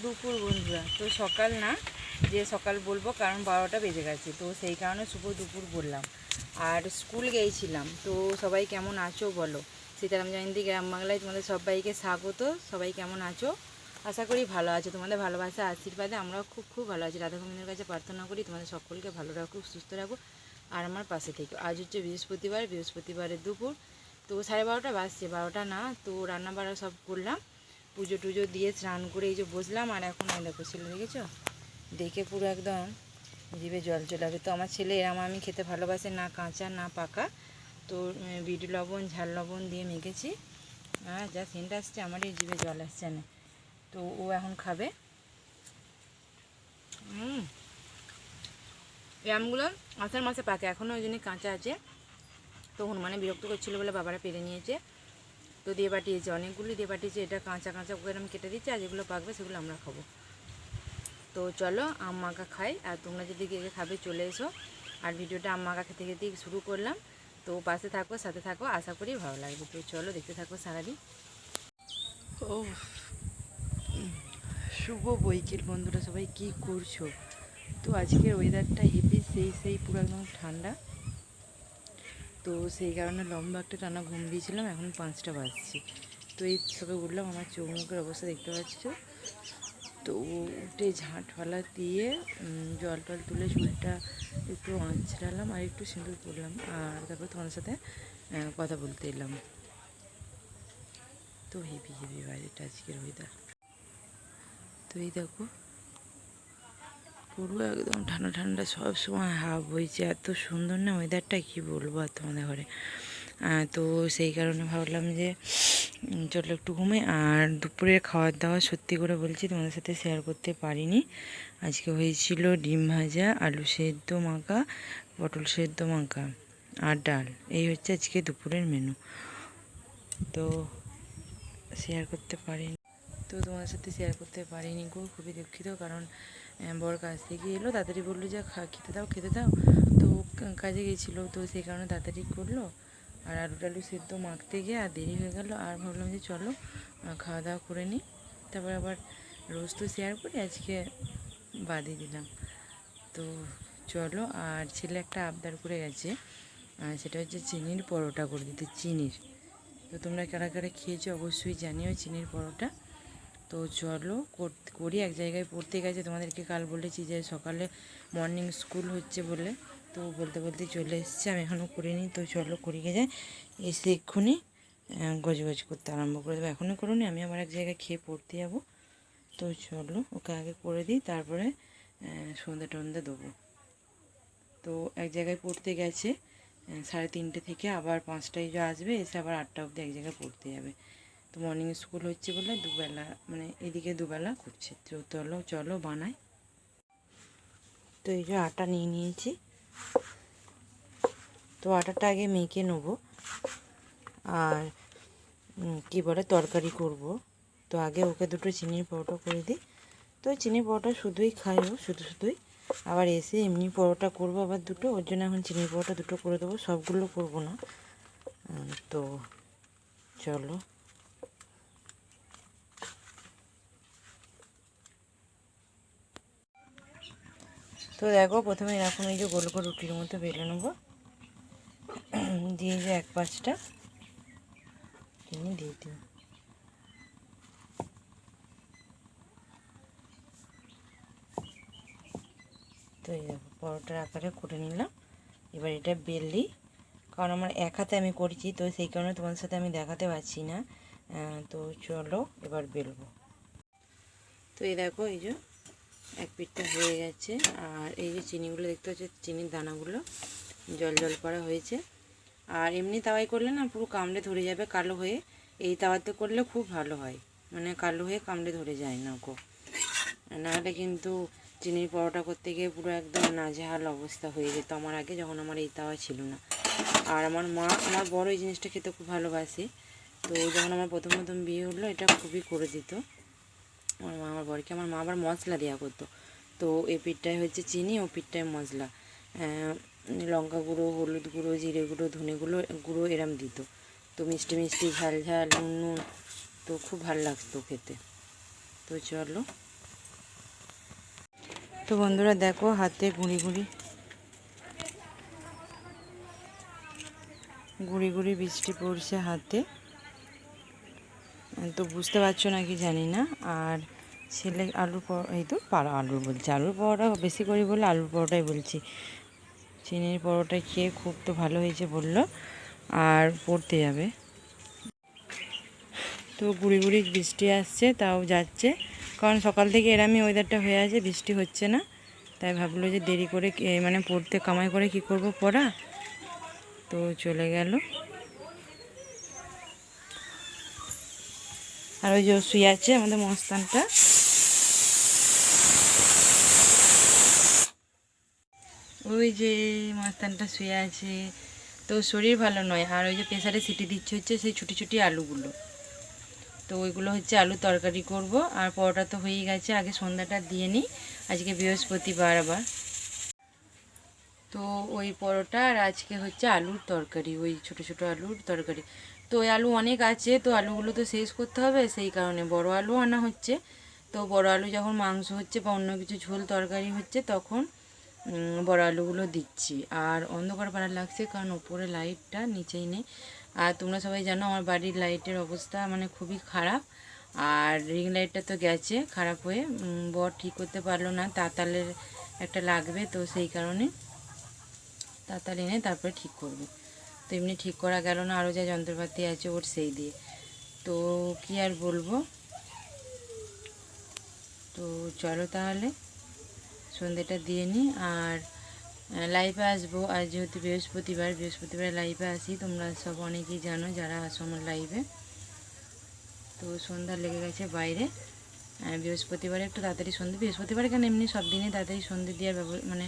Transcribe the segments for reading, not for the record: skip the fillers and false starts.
দুপুর বন্ধুরা। তো সকাল না, যে সকাল বলবো কারণ 12টা বেজে গেছে, তো সেই কারণে শুভ দুপুর বললাম। আর স্কুল গিয়েছিলাম। তো সবাই কেমন আছো বলো। সীতারাম জয়ন্তী গ্রাম বাংলায় তোমাদের সবাইকে স্বাগত। সবাই কেমন আছো? আশা করি ভালো আছো। তোমাদের ভালোবাসা আশীর্বাদে আমরাও খুব খুব ভালো আছি। রাধা গোবিন্দের কাছে প্রার্থনা করি তোমাদের সকলকে ভালো রাখুক, সুস্থ রাখুক, আর আমার পাশে থেকো। আজ হচ্ছে বৃহস্পতিবারের দুপুর। তো 12:30 বাজছে, 12টা না। তো রান্না বাড়া সব করলাম, পুজো টুজো দিয়ে স্নান করে এই যে বসলাম। আর এখন এই দেখো ছেলে, দেখেছো? দেখে পুরো একদম জিভে জল চলে আসে। তো আমার ছেলে এরম আমি খেতে ভালোবাসে না, কাঁচা না পাকা। তো বিট লবণ, ঝাল লবণ দিয়ে মেখেছি। যা সেন্ট আসছে, আমার এই জিভে জল আসছে না। তো ও এখন খাবে। এই আমগুলো আষাঢ় মাসে পাকে, এখনও ওই জন্যই কাঁচা আছে। তো হনুমানে বিরক্ত করছিল বলে বাবারা পেরে নিয়েছে। তো দিয়ে পাঠিয়েছে, অনেকগুলি দিয়ে পাঠিয়েছে। এটা কাঁচা কাঁচা করে আমি কেটে দিচ্ছি, আর যেগুলো পাকবে সেগুলো আমরা খাবো। তো চলো আম মাখা খাই, আর তোমরা যদি কে খাবে চলে এসো। আর ভিডিওটা আম মাখা খেতে খেতেই শুরু করলাম। তো পাশে থাকো, সাথে থাকো, আশা করি ভালো লাগবে। তো চলো দেখতে থাকো সারাদিন। ও শুভ বৈকেল বন্ধুরা, সবাই কি করছো? তো আজকের ওয়েদারটা হেভি, সেই পুরো একদম ঠান্ডা। তো সেই কারণে লম্বা একটা টানা ঘুম দিয়েছিলাম। এখন 5টা বাজছে। তো এই সবে উঠলাম, আমার চোখ মুখের অবস্থা দেখতে পাচ্ছ। তো উঠে ঝাঁটফালা দিয়ে জল টল তুলে চুলটা একটু আঁচড়ালাম, আর একটু সিঁদুর পরলাম, আর তারপর তোমার সাথে কথা বলতে এলাম। তো হেভি বাইরেটা আজকের ওয়েদার। তো এই দেখো পুরো একদম ঠান্ডা ঠান্ডা, সব সময় হাওয়া বইছে, এত সুন্দর না ওয়েদারটা, কি বলবো আর তোমাদের ঘরে। তো সেই কারণে ভাবলাম যে চলো একটু ঘুমে। আর দুপুরের খাওয়ার দাওয়া সত্যি করে বলছি তোমাদের সাথে শেয়ার করতে পারিনি। আজকে হয়েছিল ডিম ভাজা, আলু সেদ্ধ মাখা, পটল সেদ্ধ মাখা, আর ডাল। এই হচ্ছে আজকে দুপুরের মেনু। তো শেয়ার করতে পারিনি, তো তোমাদের সাথে শেয়ার করতে পারিনি গো, খুবই দুঃখিত। কারণ বর কাজ থেকে এলো, তাড়াতাড়ি বললো যে খেতে দাও। তো কাজে গেছিলো, তো সেই কারণে তাড়াতাড়ি করলো। আর আলু টালু সেদ্ধ মাখতে গিয়ে আর দেরি হয়ে গেল। আর ভাবলাম যে চলো খাওয়া দাওয়া করে নিই, তারপর আবার রোজ তো শেয়ার করি, আজকে বাদই দিলাম। তো চলো। আর ছেলে একটা আবদার করে গেছে, সেটা হচ্ছে চিনির পরোটা করে দিতে, চিনির। তো তোমরা কারা কারা খেয়েছো অবশ্যই জানিও চিনির পরোটা। তো চলো করি। এক জায়গায় পড়তে গেছে, তোমাদেরকে কাল বলেছি যে সকালে মর্নিং স্কুল হচ্ছে বলে। তো বলতে বলতে চলে এসেছে, আমি এখনও করিনি। তো চলো করিয়ে যায়, এসে এক্ষুনি গজগজ করতে আরম্ভ করে দেবো। এখনও করুনি, আমি আবার এক জায়গায় খেয়ে পড়তে যাবো। তো চলো ওকে আগে করে দিই, তারপরে সন্ধ্যে টন্ধে দেবো। তো এক জায়গায় পড়তে গেছে 3:30 থেকে, আবার 5টায় যে আসবে, এসে আবার 8টা অবধি এক জায়গায় পড়তে যাবে। তো মর্নিং স্কুল হচ্ছে বলে দুবেলা, মানে এদিকে দুবেলা করছে। তো চলো বানাই। তো এই যে আটা নিয়ে নিয়েছি। তো আটাটা আগে মেখে নেবো, আর কী বলে তরকারি করব। তো আগে ওকে দুটো চিনির পরোটা করে দিই। তো চিনির পরোটা শুধুই খাইও, শুধুই। আবার এসে এমনি পরোটা করব আবার দুটো, ওর জন্য এখন চিনির পরোটা দুটো করে দেবো, সবগুলো করব না। তো চলো। তো দেখো প্রথমে এখন এই যে গোল গোল রুটির মতো বেলে নেবো, দিয়ে যে এক পাঁচটা চিনি দিয়ে দিই। তো এই দেখো পরোটার আকারে করে নিলাম। এবার এটা বেললি, কারণ আমার এক হাতে আমি করছি, তো সেই কারণে তোমাদের সাথে আমি দেখাতে পারছি না। তো চলো এবার বেলবো। তো এই দেখো এই যে এক পিঠটা হয়ে গেছে। আর এই যে চিনিগুলো দেখতে হচ্ছে, চিনির দানাগুলো জল জল করা হয়েছে। আর এমনি তাওয়াই করলে না পুরো কামড়ে ধরে যাবে কালো হয়ে, এই তাওয়াতে করলে খুব ভালো হয়, মানে কালো হয়ে কামড়ে ধরে যায় না গো। নাহলে কিন্তু চিনির পরোটা করতে গিয়ে পুরো একদম নাজেহাল অবস্থা হয়ে যেত আমার আগে, যখন আমার এই তাওয়া ছিল না। আর আমার বড় এই জিনিসটা খেতে খুব ভালোবাসে। তো যখন আমার প্রথম বিয়ে হলো, এটা খুবই করে দিত আমার বরকে। আমার মা আবার মশলা দেওয়া করতো। তো এই পিঠটায় হচ্ছে চিনি, ও পিঠটায় মশলা, লঙ্কা গুঁড়ো, হলুদ গুঁড়ো, জিরে গুঁড়ো, ধনে গুঁড়ো এরম দিত। তো মিষ্টি মিষ্টি, ঝাল ঝাল, নুন নুন, তো খুব ভালো লাগতো খেতে। তো চলো তো বন্ধুরা দেখো হাতে গুঁড়ি গুঁড়ি বৃষ্টি পড়ছে হাতে, তো বুঝতে পারছো নাকি জানি না। আর ছেলে এই তো আলুর বলছি, আলুর পরোটা বেশি করি বলে আলুর পরোটাই বলছি। চিনির পরোটা খেয়ে খুব তো ভালো হয়েছে বললো, আর পড়তে যাবে। তো গুঁড়ি বৃষ্টি আসছে, তাও যাচ্ছে, কারণ সকাল থেকে এরমই ওয়েদারটা হয়ে আছে, বৃষ্টি হচ্ছে না। তাই ভাবলো যে দেরি করে মানে পড়তে কামাই করে কি করব পড়া, তো চলে গেল। আর ওই যে শুয়ে আছে আমাদের মস্তানটা, ওই যে মস্তানটা শুয়ে আছে। তো শরীর ভালো নয়, আর ওই যে প্রেসারে সিটি দিচ্ছে হচ্ছে সেই ছুটি আলুগুলো, তো ওইগুলো হচ্ছে আলু তরকারি করব। আর পরোটা তো হয়েই গেছে, আগে সন্ধ্যাটা দিয়ে নিই, আজকে বৃহস্পতিবার আবার। তো ওই পরোটা আর আজকে হচ্ছে আলুর তরকারি, ওই ছোট আলুর তরকারি। তো ওই আলু অনেক আছে, তো আলুগুলো তো শেষ করতে হবে, সেই কারণে বড় আলু আনা হচ্ছে। তো বড় আলু যখন মাংস হচ্ছে বা অন্য কিছু ঝোল তরকারি হচ্ছে তখন বড় আলুগুলো দিচ্ছি। আর অন্ধকার পাড়া লাগছে কারণ ওপরে লাইটটা নিচেই নেই। আর তোমরা সবাই জানো আমার বাড়ির লাইটের অবস্থা মানে খুবই খারাপ। আর রিং লাইটটা তো গেছে খারাপ হয়ে, বর ঠিক করতে পারলো না, তাতালের একটা লাগবে, তো সেই কারণে তাতাল এনে তারপরে ঠিক করবে। তো এমনি ঠিক করা গেল না, আরও যা যন্ত্রপাতি আছে ওর সেই দিয়ে, তো কি আর বলবো। তো চলো তাহলে সন্ধ্যেটা দিয়ে নিই, আর লাইভে আসবো। আর যেহেতু বৃহস্পতিবার লাইভে আসি, তোমরা সব অনেকেই জানো যারা আসো আমার লাইভে। তো সন্ধ্যা লেগে গেছে বাইরে, বৃহস্পতিবারে একটু তাড়াতাড়ি বৃহস্পতিবারে কেন এমনি সব দিনে তাড়াতাড়ি সন্ধ্যে দেওয়ার মানে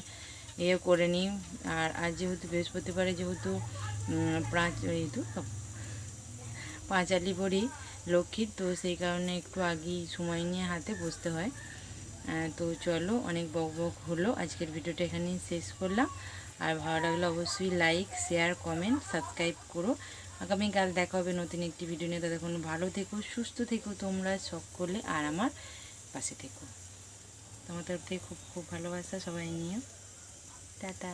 করে নিই। আর আজ যেহেতু বৃহস্পতিবারে যেহেতু পাঁচালি পড়ি লক্ষ্মীর, তো সেই কারণে একটু আগেই সময় নিয়ে হাতে বসতে হয়। তো চলো, অনেক বক হলো, আজকের ভিডিওটা এখানেই শেষ করলাম। আর ভালো লাগলে অবশ্যই লাইক, শেয়ার, কমেন্ট, সাবস্ক্রাইব করো। আগামীকাল দেখা হবে নতুন একটি ভিডিও নিয়ে। ততক্ষণ ভালো থেকো, সুস্থ থেকো তোমরা সকলে, আর আমার পাশে থেকো। তোমার তরফ থেকে খুব ভালোবাসা সবাই নিও। টাটা।